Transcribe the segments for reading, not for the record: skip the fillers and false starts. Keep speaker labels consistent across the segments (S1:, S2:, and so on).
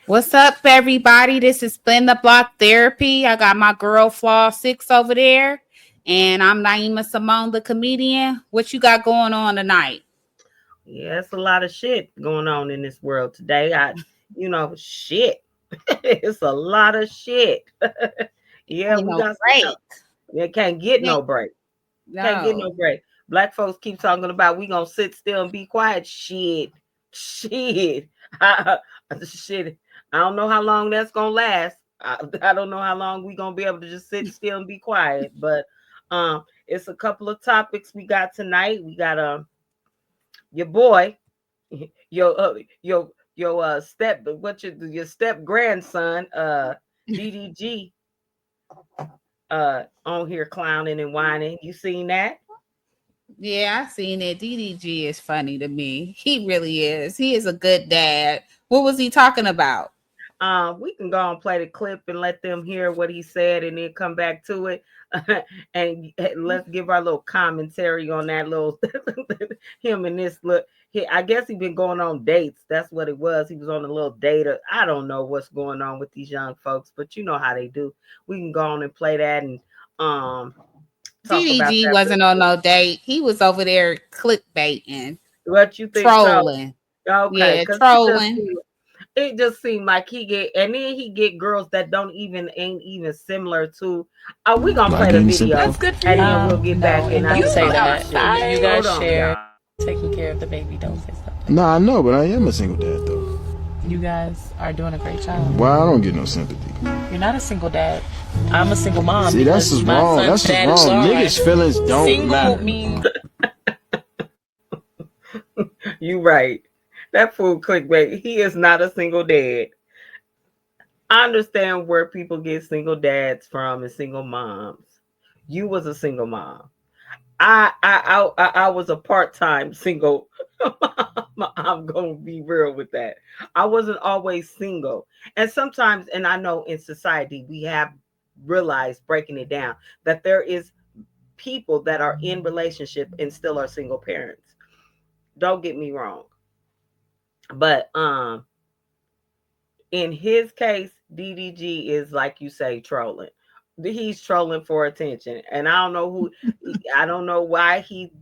S1: What's up, everybody? This is Spin the Block Therapy. I got my girl Flaw Six over there, and I'm Naima Simone, the comedian. What you got going on tonight?
S2: Yeah, it's a lot of shit going on in this world today. Shit. It's a lot of shit. Yeah,
S1: Ain't
S2: we
S1: no
S2: got some
S1: break.
S2: help. It can't get
S1: Ain't-
S2: no break. Can't get
S1: No.
S2: no break. Black folks keep talking about we gonna sit still and be quiet. Shit. Shit. I don't know how long that's gonna last. I don't know how long we gonna be able to just sit still and be quiet. But it's a couple of topics we got tonight. We got your boy, your step your step grandson, DDG, on here clowning and whining. You seen that?
S1: Yeah, I seen it. DDG is funny to me. He really is. He is a good dad. What was he talking about?
S2: We can go and play the clip and let them hear what he said and then come back to it. And let's give our little commentary on that little him and this look. I guess he been going on dates. That's what it was. He was on a little date. I don't know what's going on with these young folks, but you know how they do. We can go on and play that and um talk about
S1: DDG
S2: that real
S1: wasn't on
S2: quick.
S1: no date. He was over there clickbaiting,
S2: What you think so?
S1: trolling.
S2: Okay,
S1: Yeah,
S2: because
S1: trolling.
S2: it just seemed like he get, and then he get girls that ain't even similar to. We gonna
S3: Like
S2: play the
S3: getting sympathy.
S2: video
S4: That's good for
S2: and
S4: you.
S2: then we'll get
S4: No,
S2: back
S4: and
S2: and I
S4: don't
S2: can
S4: say
S2: talk my
S4: that.
S2: shit.
S4: You
S2: Hold
S4: guys
S2: on,
S4: share
S2: y'all.
S4: taking care of the baby. Don't say stuff like
S3: Nah, I
S4: that.
S3: know, but I am a single dad though.
S4: You guys are doing a great job.
S3: Why I don't get no sympathy?
S4: You're not a single dad. I'm a single mom
S3: See, that's
S4: because
S3: just
S4: my
S3: wrong.
S4: son's
S3: That's just
S4: dad is
S3: wrong.
S4: gone.
S3: Niggas' feelings don't
S4: Single
S3: matter.
S4: means
S2: You right. That fool clickbait. He is not a single dad. I understand where people get single dads from and single moms. You was a single mom. I was a part-time single. I'm gonna be real with that. I wasn't always single. And sometimes, and I know in society we have realized, breaking it down, that there is people that are in relationship and still are single parents. Don't get me wrong. But in his case, DDG is, like you say, trolling. He's trolling for attention, and I don't know who. I don't know why he.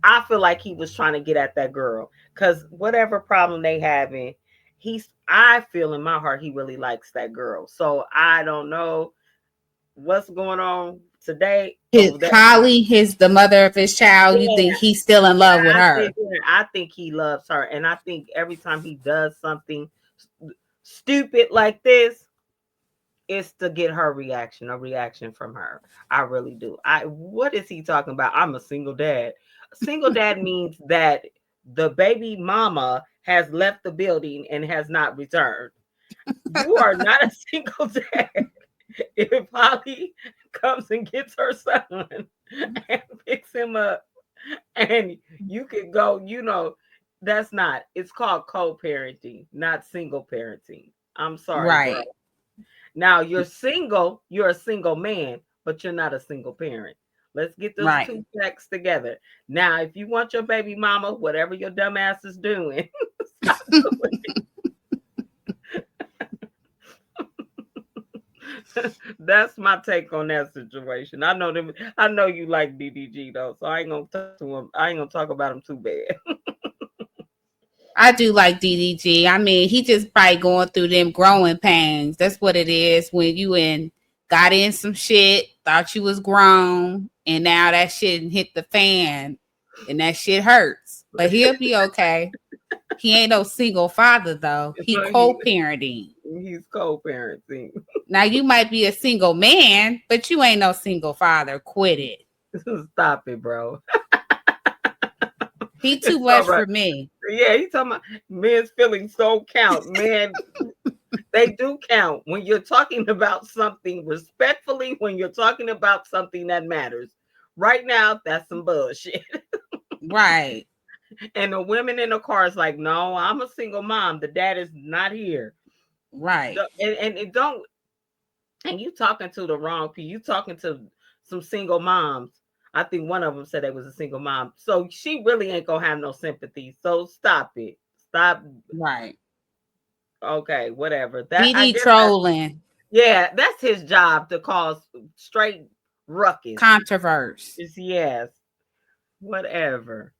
S2: I feel like he was trying to get at that girl because whatever problem they having, he's. I feel in my heart he really likes that girl. So I don't know what's going on today
S1: His
S2: over there.
S1: Holly, his the mother of his child. You think
S2: Yeah,
S1: he's still in love with her?
S2: I think he loves her, and I think every time he does something stupid like this, it's to get her reaction, a reaction from her. I really do. What is he talking about? I'm a single dad. Single dad means that the baby mama has left the building and has not returned. You are not a single dad. If Holly comes and gets her son and picks him up and you could go, that's not, it's called co-parenting, not single parenting. I'm sorry, bro.
S1: Right,
S2: Now you're a single man, but you're not a single parent. Let's get those
S1: right.
S2: two facts together. Now, if you want your baby mama, whatever your dumb ass is doing, stop doing. That's my take on that situation. I know them. I know you like DDG though, so I ain't gonna talk to him. I ain't gonna talk about him too bad.
S1: I do like DDG. I mean, he just probably going through them growing pains. That's what it is when you got in some shit, thought you was grown, and now that shit hit the fan, and that shit hurts. But he'll be okay. He ain't no single father though. He
S2: he,
S1: co-parenting.
S2: he's co-parenting.
S1: Now you might be a single man, but you ain't no single father. Quit it.
S2: Stop it, bro.
S1: He too
S2: It's all
S1: much
S2: right.
S1: for me.
S2: Yeah, he's talking about men's feelings don't count. Man, they do count when you're talking about something respectfully, when you're talking about something that matters. Right now, that's some bullshit.
S1: Right.
S2: And the women in the car is like, no, I'm a single mom. The dad is not here.
S1: Right.
S2: And it don't, and you talking to the wrong people. You talking to some single moms. I think one of them said they was a single mom. So she really ain't gonna have no sympathy. So stop it. Stop.
S1: Right.
S2: Okay, whatever. That I
S1: DD
S2: guess
S1: trolling,
S2: yeah, that's his job to cause straight ruckus.
S1: controversy.
S2: Yes, whatever.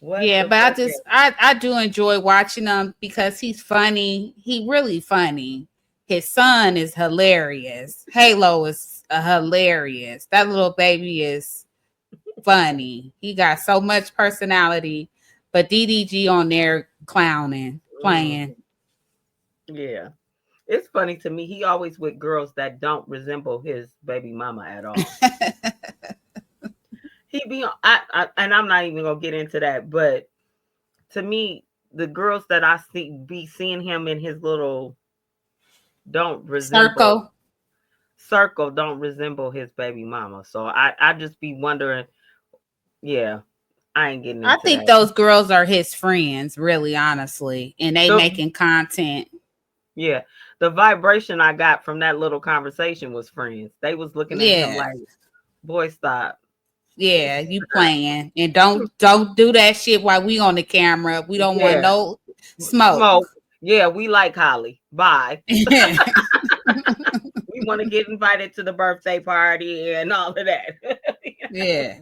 S2: What
S1: Yeah,
S2: the
S1: but
S2: fuck? Is,
S1: I do enjoy watching him because he's funny. He really funny. His son is hilarious. Halo is hilarious. That little baby is funny. He got so much personality. But DDG on there clowning,
S2: mm,
S1: playing.
S2: yeah, it's funny to me. He always with girls that don't resemble his baby mama at all. He be and I'm not even gonna get into that, but to me, the girls that I be seeing him in his little don't resemble
S1: Circle.
S2: circle don't resemble his baby mama. So I just be wondering, yeah, I ain't getting
S1: I
S2: into
S1: think
S2: that.
S1: those girls are his friends, really, honestly, and they
S2: The,
S1: making content.
S2: yeah, the vibration I got from that little conversation was friends. They was looking at him
S1: Yeah,
S2: like, boy, stop.
S1: yeah, you playing, and don't do that shit while we on the camera. We don't want
S2: Yeah,
S1: no smoke.
S2: smoke. Yeah, we like Holly. Bye. We want to get invited to the birthday party and all of that.
S1: Yeah,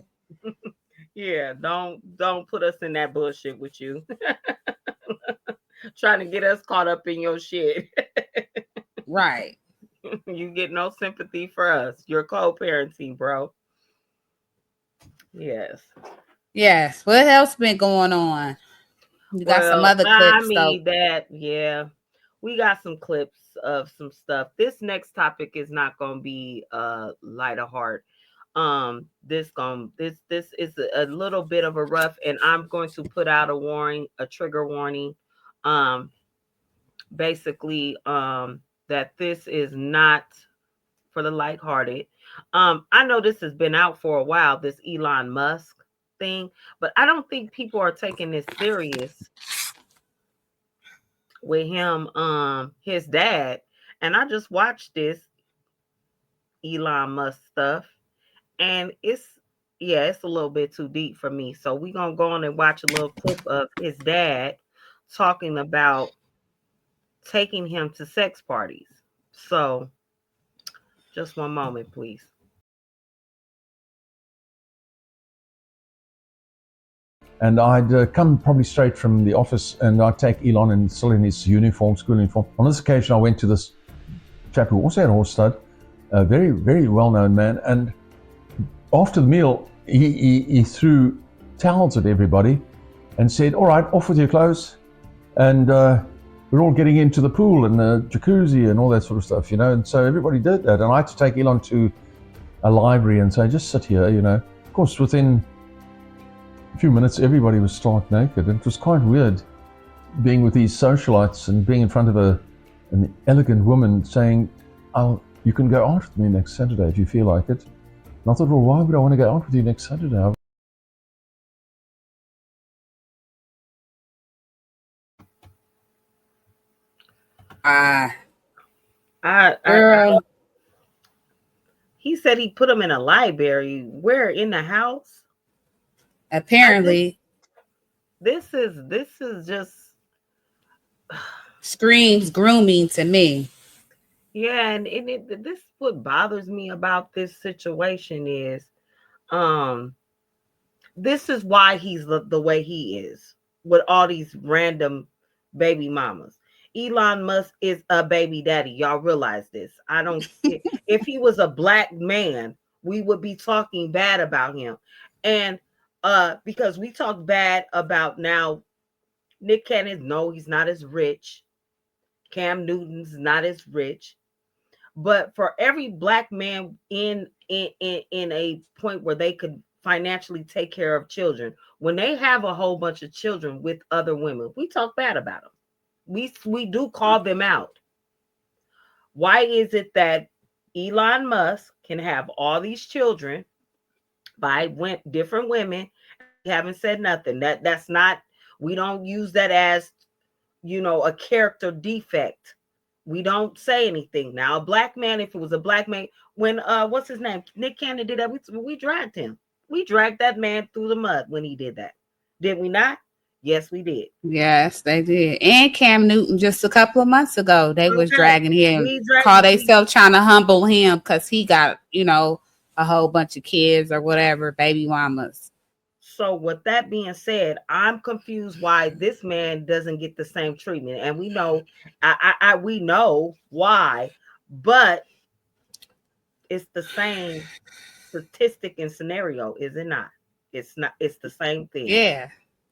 S2: Yeah, don't put us in that bullshit with you. Trying to get us caught up in your shit.
S1: right.
S2: You get no sympathy for us. You're co-parenting, bro. Yes.
S1: Yes. What else been going on? You got some
S2: Well,
S1: other
S2: I
S1: clips though.
S2: mean that, yeah. We got some clips of some stuff. This next topic is not gonna be light of heart. This is a little bit of a rough, and I'm going to put out a warning, a trigger warning. Um, basically, that this is not for the lighthearted. I know this has been out for a while, this Elon Musk thing, but I don't think people are taking this serious with him, his dad. And I just watched this Elon Musk stuff, and it's a little bit too deep for me. So we're gonna go on and watch a little clip of his dad talking about taking him to sex parties. So just one moment, please.
S5: And I'd come probably straight from the office, and I'd take Elon and still in his uniform, school uniform. On this occasion, I went to this chap who also had a horse stud, a very, very well-known man. And after the meal, he threw towels at everybody and said, "All right, off with your clothes." And we're all getting into the pool and the jacuzzi and all that sort of stuff, you know. And so everybody did that. And I had to take Elon to a library and say, "Just sit here," you know. Of course, within a few minutes, everybody was stark naked. And it was quite weird being with these socialites and being in front of an elegant woman saying, "You can go out with me next Saturday if you feel like it." And I thought, well, why would I want to go out with you next Saturday?
S1: Girl,
S2: He said he put him in a library. Where, in the house?
S1: apparently
S2: This is just
S1: screams grooming to me.
S2: yeah, and this what bothers me about this situation is this is why he's the way he is with all these random baby mamas. Elon Musk is a baby daddy. Y'all realize this. I don't if he was a black man, we would be talking bad about him. And because we talk bad about now Nick Cannon, no, he's not as rich. Cam Newton's not as rich. But for every black man in a point where they could financially take care of children, when they have a whole bunch of children with other women, we talk bad about them. We do call them out. Why is it that Elon Musk can have all these children by different women? We haven't said nothing. That's not. We don't use that as a character defect. We don't say anything. Now, a black man, if it was a black man, when what's his name? Nick Cannon did that, we dragged him. We dragged that man through the mud when he did that. Did we not? Yes, we did.
S1: Yes, they did. And Cam Newton just a couple of months ago, they was
S2: Okay.
S1: dragging him,
S2: We
S1: call
S2: dragged.
S1: themselves trying to humble him because he got, a whole bunch of kids or whatever, baby mamas.
S2: So with that being said, I'm confused why this man doesn't get the same treatment, and we know, we know why, but it's the same statistic and scenario, is it not? It's not. It's the same thing.
S1: Yeah.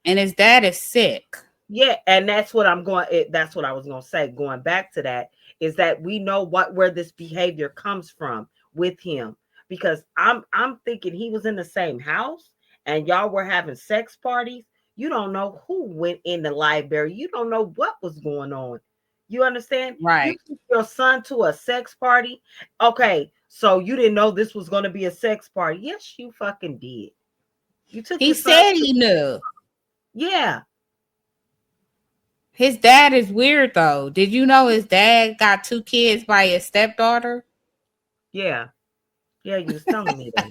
S1: And his dad is sick.
S2: Yeah, and that's what I'm going. That's what I was going to say. Going back to that is that we know where this behavior comes from with him, because I'm thinking he was in the same house and y'all were having sex parties. You don't know who went in the library. You don't know what was going on. You understand? You
S1: Right.
S2: took your son to a sex party. Okay, so you didn't know this was going to be a sex party. Yes, you fucking did. You took
S1: He
S2: your son
S1: said
S2: to,
S1: he knew.
S2: yeah.
S1: His dad is weird though. Did you know his dad got 2 kids by his stepdaughter?
S2: Yeah. Yeah, you was telling me that.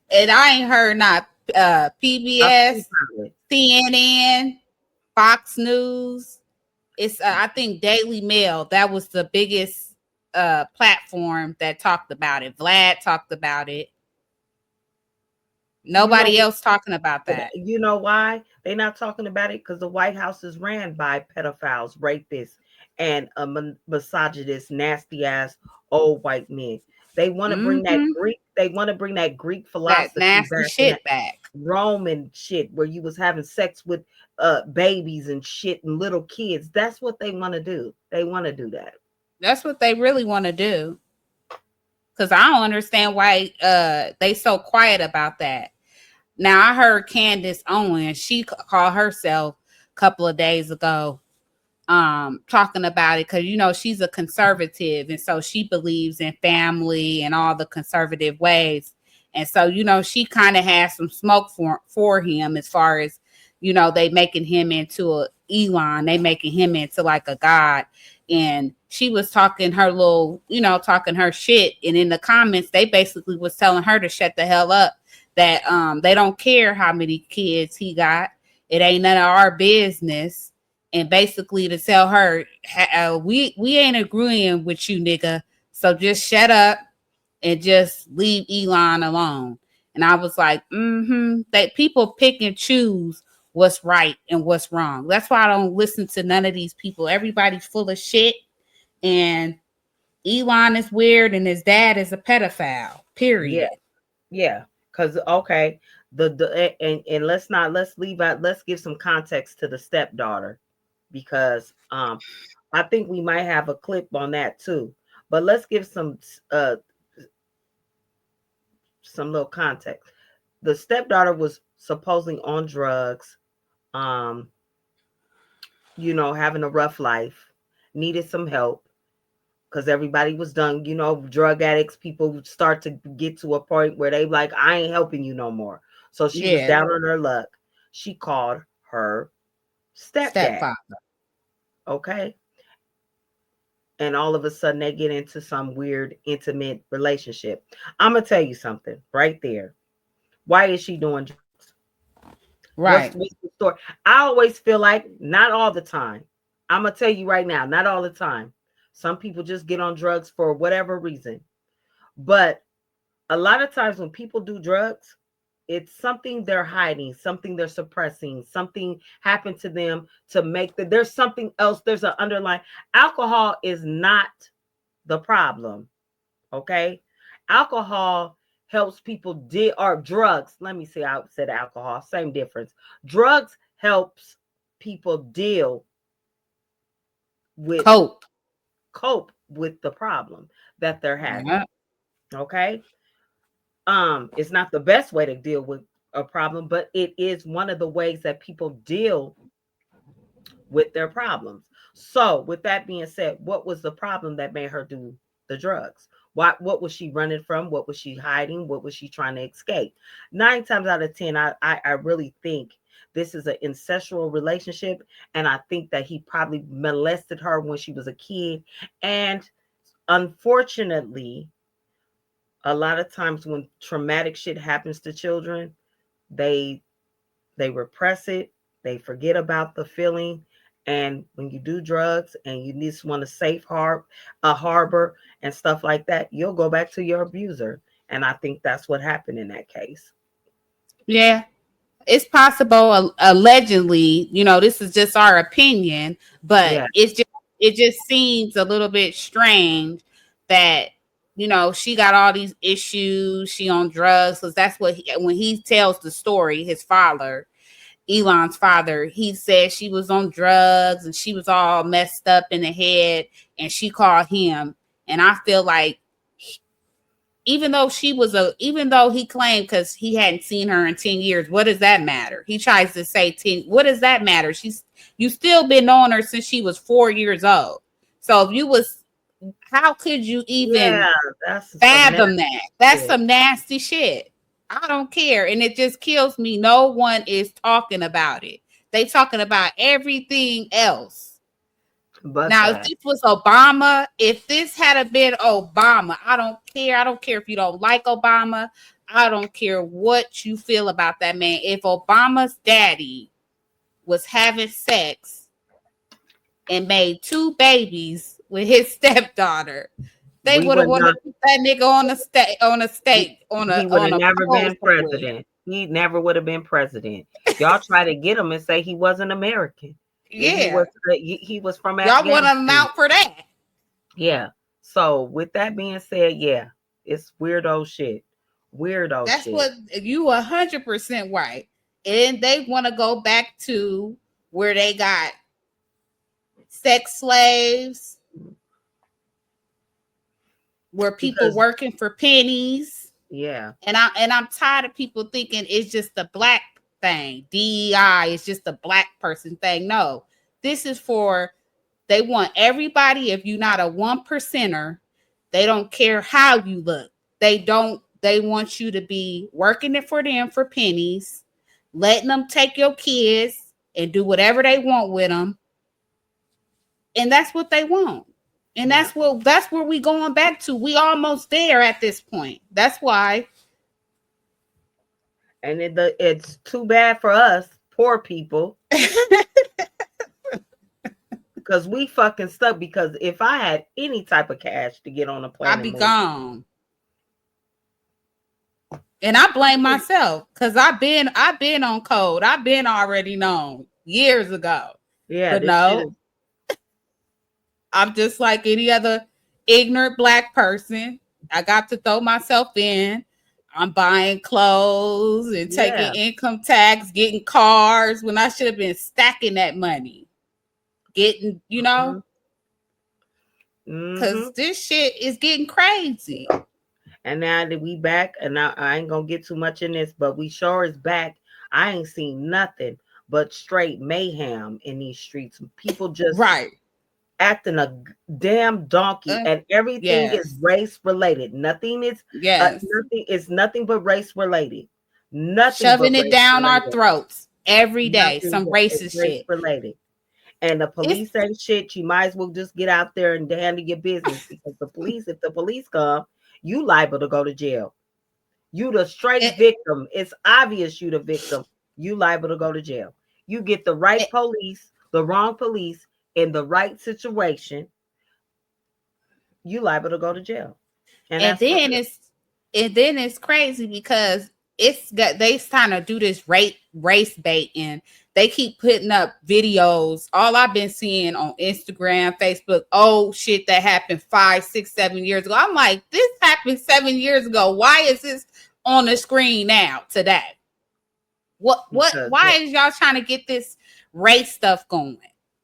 S1: And I ain't heard not
S2: I
S1: PBS,
S2: think it.
S1: CNN, Fox News. It's I think Daily Mail. That was the biggest platform that talked about it. Vlad talked about it.
S2: You know,
S1: Nobody else talking about that.
S2: you know why they're not talking about it? Because the White House is ran by pedophiles, rapists, and misogynist, nasty ass old white men. They want to bring that
S1: Mm-hmm.
S2: Greek. They want to bring that Greek
S1: That
S2: philosophy
S1: nasty
S2: back in that
S1: shit back.
S2: Roman shit where you was having sex with babies and shit and little kids. That's what they want to do. They want to do that.
S1: That's what they really want to do. Cause I don't understand why they so quiet about that. Now I heard Candace Owens, she called herself a couple of days ago, talking about it because she's a conservative, and so she believes in family and all the conservative ways. And so she kind of has some smoke for him, as far as they making him into a Elon, they making him into like a god. And she was talking her little, talking her shit, and in the comments they basically was telling her to shut the hell up, that they don't care how many kids he got, it ain't none of our business. And basically to tell her, we ain't agreeing with you, nigga. So just shut up and just leave Elon alone. And I was like, that people pick and choose what's right and what's wrong. That's why I don't listen to none of these people. Everybody's full of shit. And Elon is weird and his dad is a pedophile.
S2: Yeah,
S1: Period.
S2: yeah. Because okay, and let's leave out. Let's give some context to the stepdaughter, because I think we might have a clip on that too. But let's give some little context. The stepdaughter was supposedly on drugs, um, having a rough life, needed some help because everybody was done. Drug addicts, people start to get to a point where they like, I ain't helping you no more. So she was
S1: Yeah.
S2: down on her luck. She called her stepdad.
S1: Stepfather.
S2: Okay. And all of a sudden they get into some weird intimate relationship. I'm gonna tell you something right there. Why is she doing drugs?
S1: Right.
S2: What's the story? I always feel like, not all the time. I'm gonna tell you right now, not all the time. Some people just get on drugs for whatever reason. But a lot of times when people do drugs, it's something they're hiding, something they're suppressing, something happened to them to make there's something else. There's an underlying. Alcohol is not the problem. Okay. Alcohol helps people deal, or drugs. Let me say, I said alcohol, same difference. Drugs helps people deal with, cope with the problem that they're having.
S1: Yeah.
S2: Okay. It's not the best way to deal with a problem, but it is one of the ways that people deal with their problems. So, with that being said, what was the problem that made her do the drugs? What was she running from? What was she hiding? What was she trying to escape? 9 times out of 10, I really think this is an incestual relationship, and I think that he probably molested her when she was a kid. And unfortunately, a lot of times when traumatic shit happens to children, they they repress it, they forget about the feeling. And when you do drugs and you just want a harbor and stuff like that, you'll go back to your abuser. And I think that's what happened in that case.
S1: Yeah. It's possible, allegedly, this is just our opinion, but
S2: Yeah.
S1: it just seems a little bit strange that she got all these issues, she on drugs, because that's what when he tells the story, his father, Elon's father, he said she was on drugs and she was all messed up in the head, and she called him. And I feel like even though he claimed, because he hadn't seen her in 10 years, what does that matter? He tries to say 10, what does that matter? You still been knowing her since she was 4 years old. So how could you even fathom that? That's some nasty shit. I don't care. And it just kills me. No one is talking about it. They talking about everything else. But now, if this was Obama, if this had been Obama, I don't care. I don't care if you don't like Obama. I don't care what you feel about that man. If Obama's daddy was having sex and made 2 babies with his stepdaughter, they would have wanted to put that nigga
S2: He would have never been president. He never would have been president. Y'all try to get him and say he wasn't American.
S1: Yeah,
S2: he was from Afghanistan.
S1: Y'all want him out for that?
S2: Yeah. So with that being said, yeah, it's weirdo shit. That's shit.
S1: What you 100% right. And they want to go back to where they got sex slaves, where people working for pennies.
S2: Yeah.
S1: And I'm tired of people thinking it's just the black thing. DEI is just a black person thing. No, this is they want everybody. If you're not a 1%er, they don't care how you look. They want you to be working it for them for pennies, letting them take your kids and do whatever they want with them. And that's what they want. And that's where we going back to. We almost there at this point. That's why.
S2: And it's too bad for us, poor people. Because we fucking stuck. Because if I had any type of cash to get on a plane,
S1: I'd be gone. And I blame myself because I've been on code. I've been already known years ago.
S2: Yeah,
S1: but no, I'm just like any other ignorant black person. I got to throw myself in. I'm buying clothes and taking income tax, getting cars when I should have been stacking that money. Getting, because this shit is getting crazy.
S2: And now that we back, and now I ain't gonna get too much in this, but we sure is back. I ain't seen nothing but straight mayhem in these streets. People just acting a damn donkey, and everything is race related. Nothing is nothing but race related. Nothing
S1: shoving it down our throats every day. Some racist shit
S2: related. And the police ain't shit. You might as well just get out there and handle your business, because if the police come, you liable to go to jail. You the straight victim. It's obvious you the victim. You liable to go to jail. You get the right police, the wrong police in the right situation, you liable to go to jail.
S1: And then it's crazy because they trying to do this race baiting. They keep putting up videos. All I've been seeing on Instagram, Facebook, shit that happened 5, 6, 7 years ago. I'm like, this happened 7 years ago. Why is this on the screen now today? Why is y'all trying to get this race stuff going?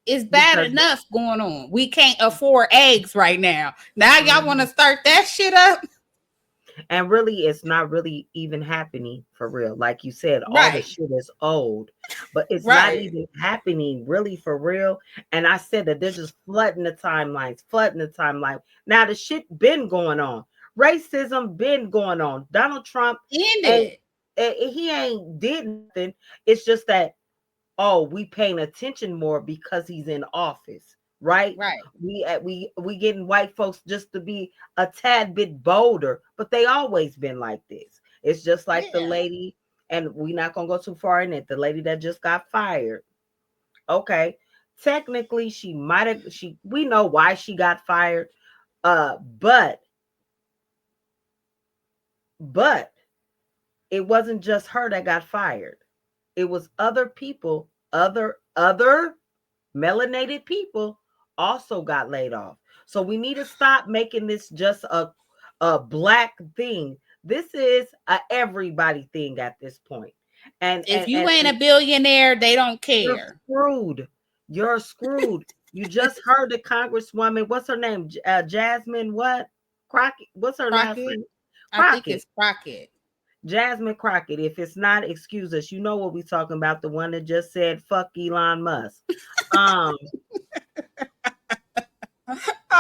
S1: It's bad enough going on. We can't afford eggs right now. Now y'all want to start that shit up?
S2: And really, it's not really even happening for real. Like you said, all the shit is old, but it's not even happening really for real. And I said that they're just flooding the timelines. Now the shit been going on. Racism been going on. Donald Trump, he ain't did nothing. It's just that, we paying attention more because he's in office. Right. We getting white folks just to be a tad bit bolder, but they always been like this. It's just like the lady and we're not gonna go too far in it. The lady that just got fired. Okay. Technically, she might have we know why she got fired. But it wasn't just her that got fired. It was other people, other melanated people also got laid off. So we need to stop making this just a black thing. This is a everybody thing at this point. And
S1: if you ain't a billionaire, they don't care.
S2: You're screwed. You're screwed. You just heard the congresswoman. What's her name? Jasmine what? Crockett. What's her last name?
S1: I think it's Crockett.
S2: Jasmine Crockett. If it's not, excuse us. You know what we're talking about. The one that just said fuck Elon Musk.
S1: I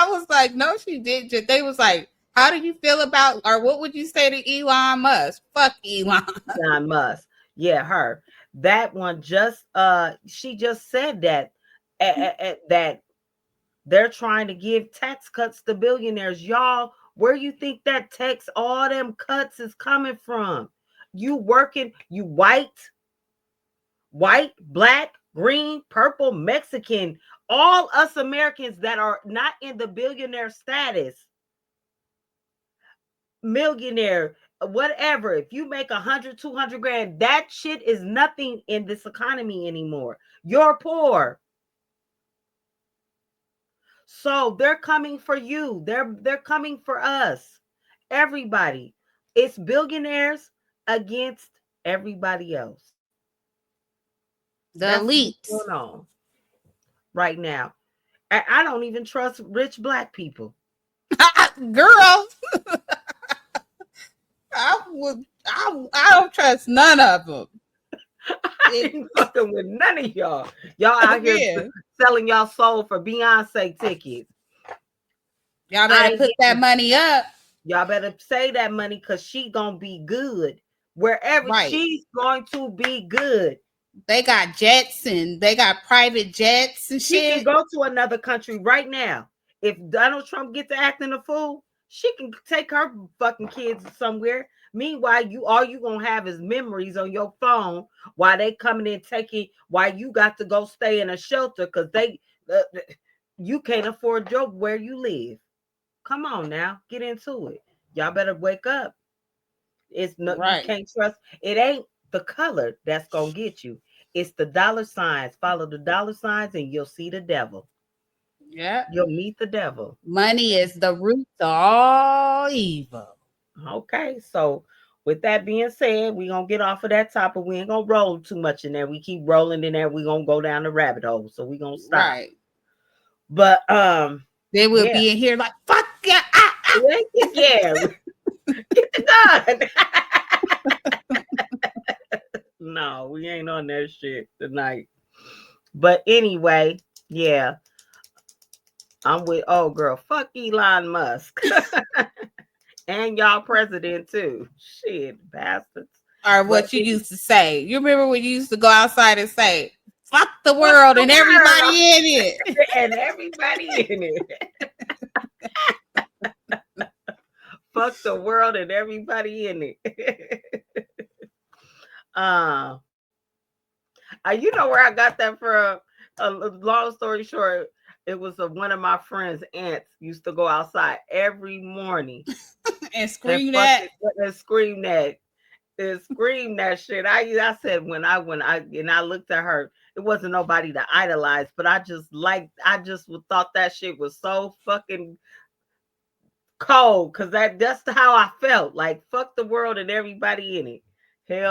S1: was like, no, she didn't. They was like, how do you feel about, or what would you say to Elon Musk? Fuck
S2: Elon Musk. Yeah, her. That one just she just said that that they're trying to give tax cuts to billionaires. Y'all, where you think that tax, all them cuts is coming from? You working, you white, black, green, purple, Mexican, all us Americans that are not in the billionaire status, millionaire, whatever. If you make 100, 200 grand, that shit is nothing in this economy anymore. You're poor. So they're coming for you. They're coming for us. Everybody. It's billionaires against everybody else.
S1: The elites
S2: going on right now. I don't even trust rich black people.
S1: Girl. I don't trust none of them.
S2: I ain't fucking with none of y'all. Y'all out here selling y'all soul for Beyonce tickets.
S1: Y'all better put that money up.
S2: Y'all better say that money because she gonna be good. Wherever she's going to be good.
S1: They got jets and they got private jets and shit.
S2: She can go to another country right now. If Donald Trump gets to acting a fool, she can take her fucking kids somewhere. Meanwhile, all you gonna have is memories on your phone while they coming in taking. While you got to go stay in a shelter because you can't afford where you live. Come on now, get into it. Y'all better wake up. It's no, you can't trust. It ain't the color that's gonna get you. It's the dollar signs. Follow the dollar signs, and you'll see the devil.
S1: Yeah,
S2: you'll meet the devil.
S1: Money is the root of all evil.
S2: Okay, so with that being said, we're gonna get off of that topic. We ain't gonna roll too much in there. We keep rolling in there, we're gonna go down the rabbit hole. So we're gonna stop.
S1: Right.
S2: But
S1: they will be in here like fuck yeah.
S2: Yeah. Get the gun. No, we ain't on that shit tonight. But anyway, yeah. I'm with girl, fuck Elon Musk. And y'all president too. Shit, bastards.
S1: Or what you used to say. You remember when you used to go outside and say, fuck the world and everybody in it.
S2: And everybody in it. Fuck the world and everybody in it. You know where I got that from? A long story short, it was one of my friends' aunts used to go outside every morning
S1: and scream that
S2: shit. I said when I looked at her, it wasn't nobody to idolize, but I just thought that shit was so fucking cold because that's how I felt. Like fuck the world and everybody in it. Hell.